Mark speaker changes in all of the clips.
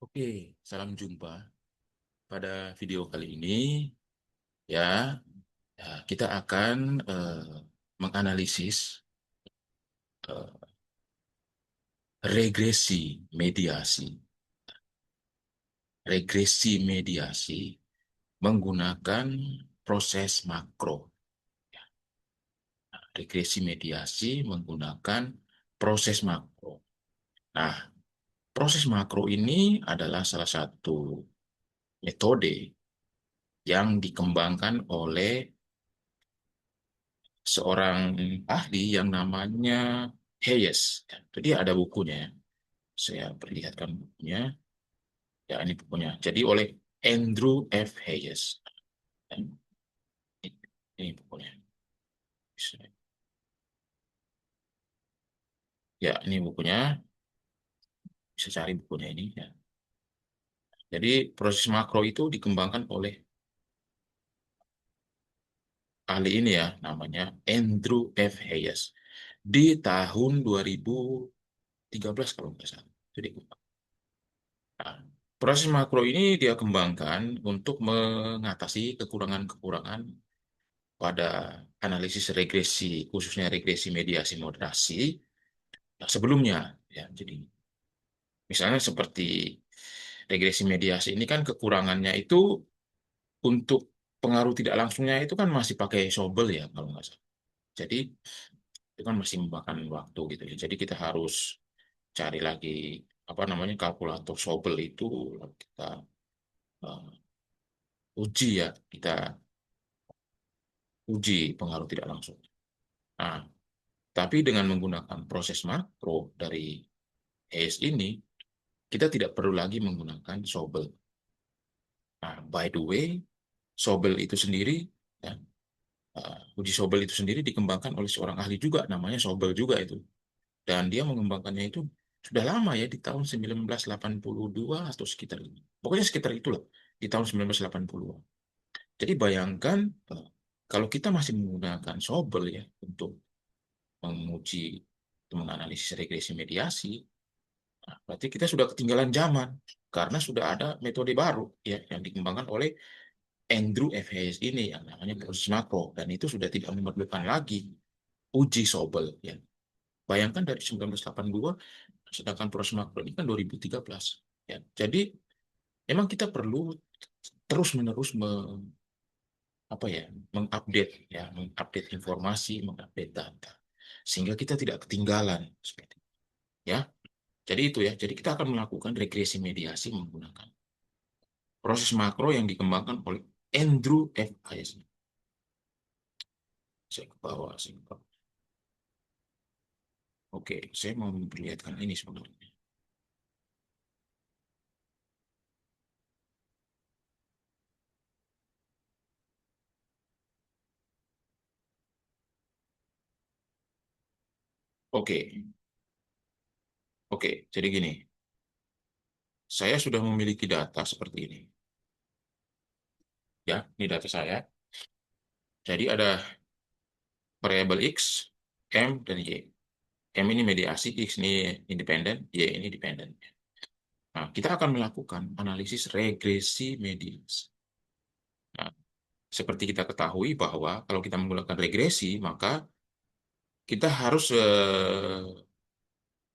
Speaker 1: Oke, salam jumpa. Pada video kali ini ya, kita akan menganalisis eh, regresi mediasi. Regresi mediasi menggunakan proses makro. Regresi mediasi menggunakan proses makro. Nah, proses makro ini adalah salah satu metode yang dikembangkan oleh seorang ahli yang namanya Hayes. Jadi ada bukunya, ya. Saya perlihatkan bukunya. Ya, ini bukunya. Jadi oleh Andrew F. Hayes. Ini bukunya. Ya, ini bukunya. Bisa cari bukunya ini. Ya. Jadi proses makro itu dikembangkan oleh ahli ini ya, namanya Andrew F. Hayes. Di tahun 2013 kalau nggak salah. Jadi nah, proses makro ini dia kembangkan untuk mengatasi kekurangan-kekurangan pada analisis regresi, khususnya regresi mediasi moderasi sebelumnya. Ya, jadi misalnya seperti regresi mediasi ini kan kekurangannya itu untuk pengaruh tidak langsungnya itu kan masih pakai Sobel ya kalau nggak salah. Jadi itu kan masih memakan waktu gitu ya. Jadi kita harus cari lagi apa namanya kalkulator Sobel itu lalu kita uji ya, kita uji pengaruh tidak langsung. Nah, tapi dengan menggunakan proses makro dari ACE ini, kita tidak perlu lagi menggunakan Sobel. Nah, by the way, Sobel itu sendiri, ya, uji Sobel itu sendiri dikembangkan oleh seorang ahli juga, namanya Sobel juga itu. Dan dia mengembangkannya itu sudah lama ya, di tahun 1982 atau sekitar ini. Pokoknya sekitar itulah, di tahun 1980. Jadi bayangkan, kalau kita masih menggunakan Sobel ya, untuk menguji, untuk menganalisis regresi mediasi, nah, berarti kita sudah ketinggalan zaman karena sudah ada metode baru ya yang dikembangkan oleh Andrew F. Hayes ini yang namanya proses makro dan itu sudah tidak memerlukan lagi uji Sobel ya. Bayangkan dari 1982 sedangkan proses makro ini kan 2013 ya. Jadi memang kita perlu terus-menerus apa ya, mengupdate ya, mengupdate informasi, mengupdate data sehingga kita tidak ketinggalan seperti itu, ya. Jadi itu ya. Jadi kita akan melakukan regresi mediasi menggunakan proses makro yang dikembangkan oleh Andrew F. Hayes. Saya ke bawah, saya ke bawah. Oke, saya mau memperlihatkan ini sebenarnya. Oke, oke. Jadi gini, saya sudah memiliki data seperti ini. Ya, ini data saya. Jadi ada variabel X, M, dan Y. M ini mediasi, X ini independen, Y ini dependen. Nah, kita akan melakukan analisis regresi mediasi. Nah, seperti kita ketahui bahwa kalau kita menggunakan regresi, maka kita harus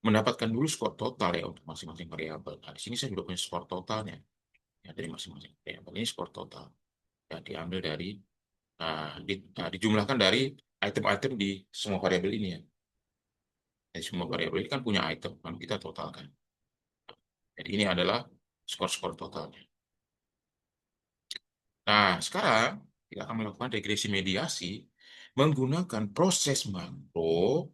Speaker 1: mendapatkan dulu skor total ya untuk masing-masing variabel. Nah, di sini saya sudah punya skor totalnya ya dari masing-masing variabel. Ini skor total ya diambil dari dijumlahkan dari item-item di semua variabel ini ya. Jadi semua variabel ini kan punya item, kan kita totalkan. Jadi ini adalah skor-skor totalnya. Nah, sekarang kita akan melakukan regresi mediasi menggunakan proses makro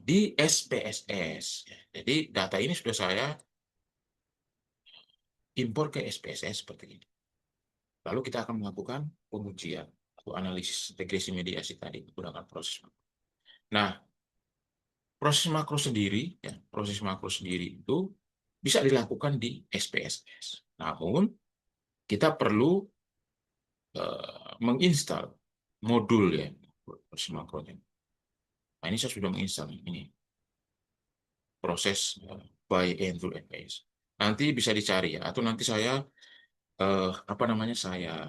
Speaker 1: di SPSS. Jadi data ini sudah saya impor ke SPSS seperti ini. Lalu kita akan melakukan pengujian atau analisis regresi mediasi tadi menggunakan proses makro. Nah, proses makro sendiri itu bisa dilakukan di SPSS. Namun, kita perlu menginstal modul ya proses makronya. Nah, ini saya sudah menginstal ini proses by Andrew FS. Nanti bisa dicari ya, atau nanti saya apa namanya saya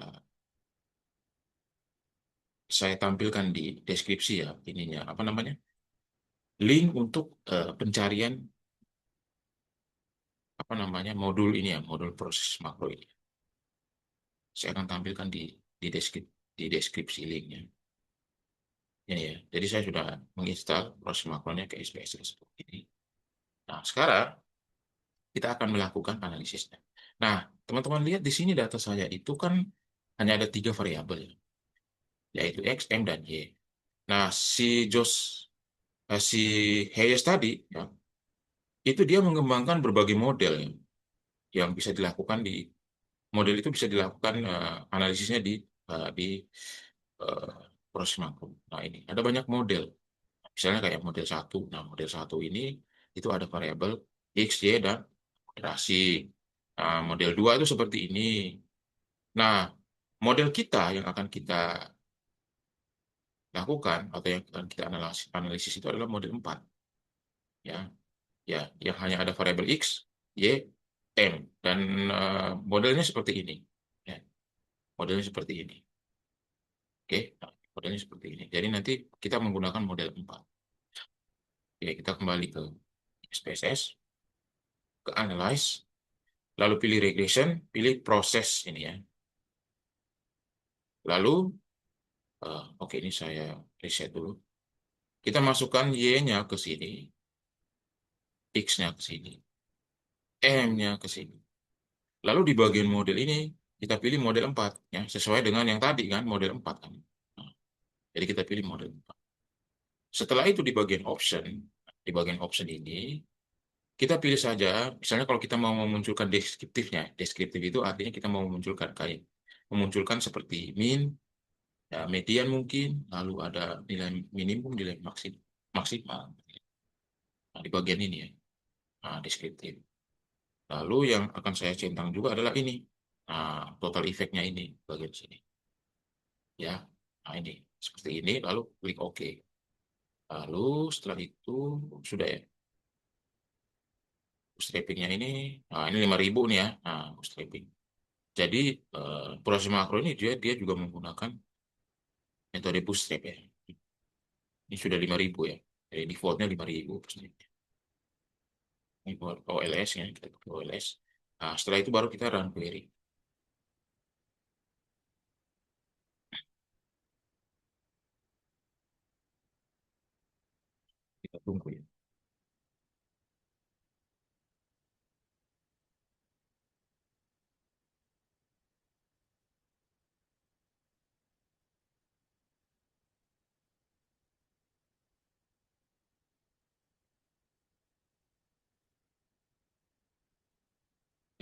Speaker 1: tampilkan di deskripsi ya ininya apa namanya link untuk pencarian apa namanya modul ini ya modul proses makro ini. Saya akan tampilkan di deskripsi linknya. Ini ya. Jadi saya sudah menginstal proses makronya ke SPSS seperti ini. Nah, sekarang kita akan melakukan analisisnya. Nah, teman-teman lihat di sini data saya itu kan hanya ada 3 variabel, ya, yaitu X, M, dan Y. Nah, si Hayes tadi, ya, itu dia mengembangkan berbagai model ya, yang bisa dilakukan model itu bisa dilakukan analisisnya di eh, proses makro. Nah, ini ada banyak model. Misalnya kayak model satu. Nah, model satu ini itu ada variabel X, Y, dan moderasi. Nah, model 2 itu seperti ini. Nah, model kita yang akan kita lakukan atau yang akan kita analisis itu adalah model 4. Ya, ya, yang hanya ada variabel X, Y, M. Dan modelnya seperti ini. Ya, modelnya seperti ini. Oke, nah, modelnya seperti ini. Jadi nanti kita menggunakan model 4. Oke, kita kembali ke SPSS, ke Analyze, lalu pilih Regression, pilih proses ini ya. Lalu, oke ini saya reset dulu. Kita masukkan Y-nya ke sini, X-nya ke sini, M-nya ke sini. Lalu di bagian model ini, kita pilih model 4, ya, sesuai dengan yang tadi kan, model 4 kan. Nah, jadi kita pilih model 4. Setelah itu di bagian option ini, kita pilih saja, misalnya kalau kita mau memunculkan deskriptifnya, deskriptif itu artinya kita mau memunculkan seperti min, ya, median mungkin, lalu ada nilai minimum, nilai maksimal. Nah, di bagian ini ya, nah, deskriptif. Lalu yang akan saya centang juga adalah ini, nah, total efeknya ini, bagian sini. Ya, nah ini, seperti ini, lalu klik OK. Lalu setelah itu, sudah ya, bootstrappingnya ini, nah ini 5.000 nih ya, nah bootstrapping. Jadi proses makro ini dia juga menggunakan metode bootstrap ya. Ini sudah 5.000 ya. Jadi defaultnya 5.000 bootstrap. Ini buat OLS ya, kita pakai OLS. Nah, setelah itu baru kita run query. Kita tunggu ya.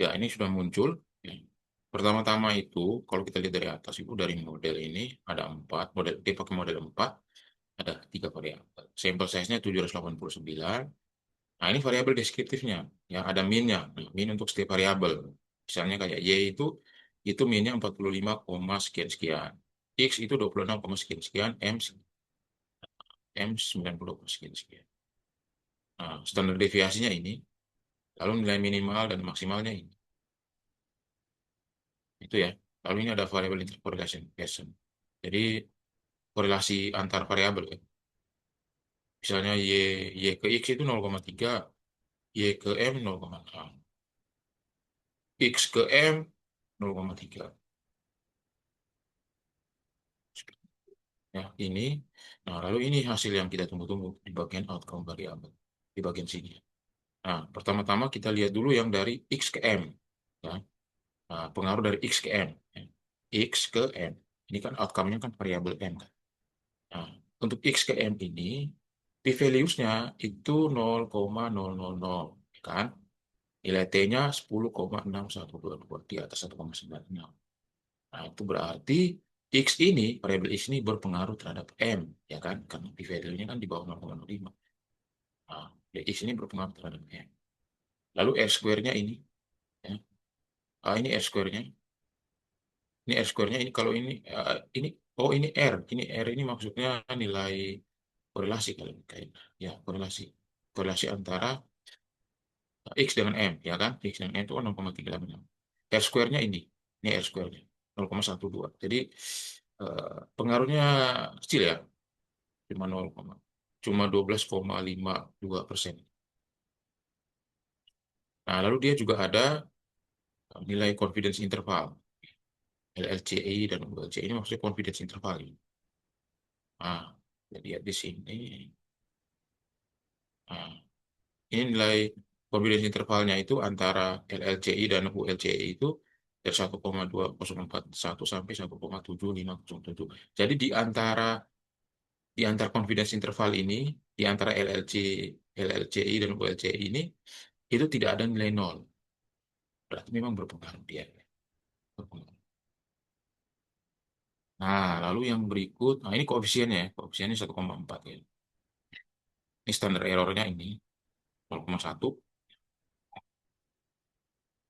Speaker 1: Ya, ini sudah muncul. Ya. Pertama-tama itu, kalau kita lihat dari atas itu dari model ini ada 4, model dia pakai model 4, ada 3 variabel. Sampel size-nya 789. Nah, ini variabel deskriptifnya. Ya, ada min-nya. Nah, min untuk setiap variabel. Misalnya kayak Y itu minnya 45, sekian sekian. X itu 26, sekian sekian. M 90, sekian sekian. Nah, standar deviasinya ini. Lalu nilai minimal dan maksimalnya ini. Itu ya. Lalu ini ada variabel interpolation. Jadi korelasi antar variabel ya. Misalnya Y ke X itu 0,3, Y ke M 0,6, X ke M 0,3. Ya, ini. Nah, lalu ini hasil yang kita tunggu-tunggu di bagian outcome variabel. Di bagian sini. Nah, pertama-tama kita lihat dulu yang dari X ke M. Ya. Nah, pengaruh dari X ke M. Ya. X ke M. Ini kan outcome-nya kan variabel M kan. Nah, untuk X ke M ini, p-values-nya itu 0,000, kan? Nilai T-nya 10,6122 di atas 1,96. Nah, itu berarti X ini, variabel X ini berpengaruh terhadap M, ya kan? Karena p-value-nya kan di bawah 0,05. Nah, ya, X ini berpengaruh terhadap M. Lalu R square-nya ini, ya. Ini R square-nya. Ini R square-nya ini kalau ini oh ini R. Ini R ini maksudnya nilai korelasi kalau kayak ya korelasi. Korelasi antara X dengan M, ya kan? X dengan M itu kan 0,386. R square-nya ini R square-nya 0,12. Jadi pengaruhnya kecil ya, cuma 0, cuma 12,52%. Nah, lalu dia juga ada nilai confidence interval, LLCI dan ULCI ini maksudnya confidence interval ini. Nah, kita lihat di sini. Nah, ini nilai confidence intervalnya itu antara LLCI dan ULCI itu dari 1,2041 sampai 1,7507. Jadi di antara confidence interval ini, di antara LLCI dan ULCI ini, itu tidak ada nilai nol. Berarti memang berpengaruh dia. Berpengaruh. Nah, lalu yang berikut, nah ini koefisiennya ya, koefisiennya 1,4 ya. Ini standar errornya ini 0,1.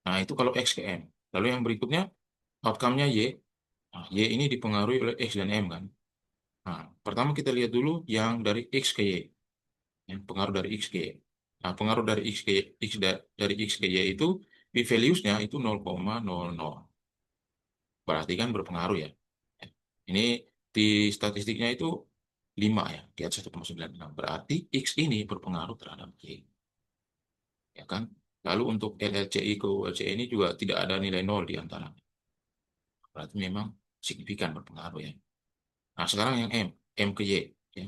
Speaker 1: Nah, itu kalau X ke M. Lalu yang berikutnya, outcome-nya Y. Nah, Y ini dipengaruhi oleh X dan M kan. Nah, pertama kita lihat dulu yang dari X ke Y. Yang pengaruh dari X ke Y. Nah, pengaruh dari X ke Y, dari X ke Y itu, p-values-nya itu 0,00. Berarti kan berpengaruh ya. Ini di statistiknya itu 5 ya, di atas 1,96. Berarti X ini berpengaruh terhadap Y. Ya kan? Lalu untuk LLCI ke ULCI ini juga tidak ada nilai nol di antara. Berarti memang signifikan berpengaruh ya. Nah, sekarang yang M ke Y. Ya.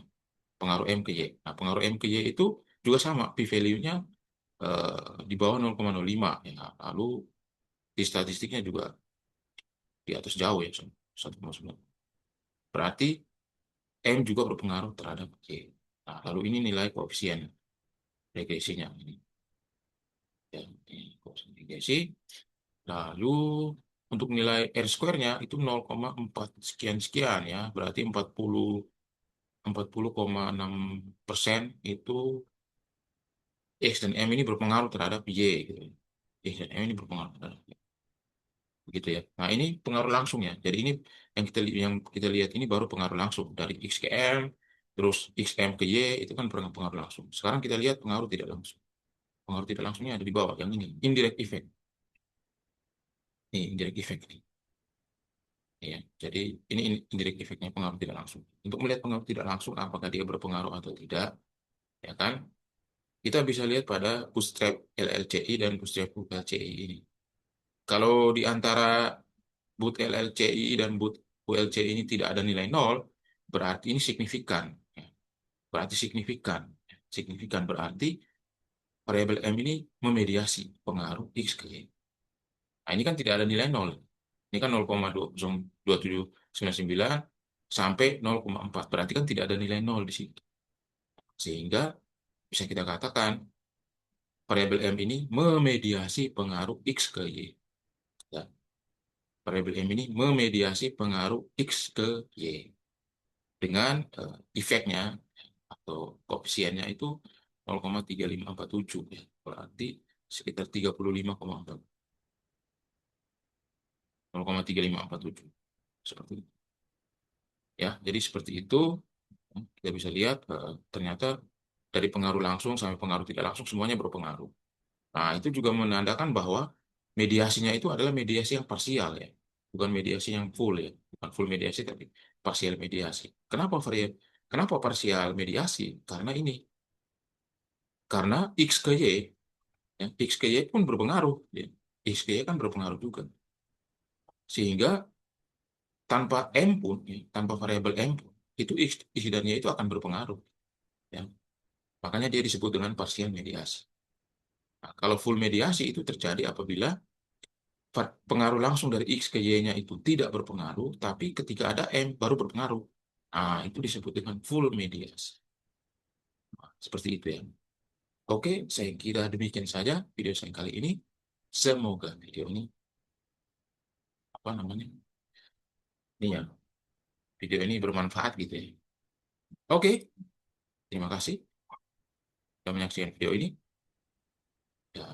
Speaker 1: Pengaruh M ke Y. Nah, pengaruh M ke Y itu juga sama, p-value-nya di bawah 0,05. Ya. Lalu di statistiknya juga di atas jauh ya, 1,9. Berarti M juga berpengaruh terhadap Y. Nah, lalu ini nilai koefisien regresinya. Ini, ya, ini koefisien regresi. Lalu untuk nilai R square-nya itu 0,4 sekian-sekian ya. Berarti 40,6% itu X dan M ini berpengaruh terhadap Y gitu. X dan M ini berpengaruh terhadap Y. Begitu ya. Nah, ini pengaruh langsung ya. Jadi ini yang kita lihat ini baru pengaruh langsung dari X ke M, terus XM ke Y itu kan pengaruh langsung. Sekarang kita lihat pengaruh tidak langsung. Pengaruh tidak langsungnya ada di bawah yang ini, indirect effect. Nih, indirect effect ini. Ya, jadi ini indirect effect-nya pengaruh tidak langsung. Untuk melihat pengaruh tidak langsung, apakah dia berpengaruh atau tidak, ya kan? Kita bisa lihat pada bootstrap LLCI dan bootstrap ULCI ini. Kalau di antara boot LLCI dan boot ULCI ini tidak ada nilai nol, berarti ini signifikan. Ya. Berarti signifikan. Signifikan berarti variabel M ini memediasi pengaruh X ke Y. Nah, ini kan tidak ada nilai nol. Ini kan 0,2799 sampai 0,4. Berarti kan tidak ada nilai nol di situ. Sehingga bisa kita katakan variabel M ini memediasi pengaruh X ke Y. Ya, variabel M ini memediasi pengaruh X ke Y. Dengan efeknya atau koefisiennya itu 0,3547. Ya. Berarti sekitar 35,4. 0,3547. Seperti itu. Ya, jadi seperti itu. Kita bisa lihat ternyata dari pengaruh langsung sampai pengaruh tidak langsung semuanya berpengaruh. Nah, itu juga menandakan bahwa mediasinya itu adalah mediasi yang parsial ya, bukan mediasi yang full ya, bukan full mediasi tapi parsial mediasi. Kenapa parsial mediasi? Karena ini, karena X ke Y, ya, X ke Y pun berpengaruh, ya. X ke Y kan berpengaruh juga. Sehingga tanpa M pun, ya, tanpa variabel M pun, itu X dan Y itu akan berpengaruh. Ya. Makanya dia disebut dengan parsial mediasi. Nah, kalau full mediasi itu terjadi apabila pengaruh langsung dari X ke Y-nya itu tidak berpengaruh, tapi ketika ada M baru berpengaruh. Nah, itu disebut dengan full mediasi. Nah, seperti itu ya. Oke, saya kira demikian saja video saya kali ini. Semoga video ini, apa namanya, ini ya, video ini bermanfaat gitu ya. Oke, terima kasih sudah menyaksikan video ini. Ya.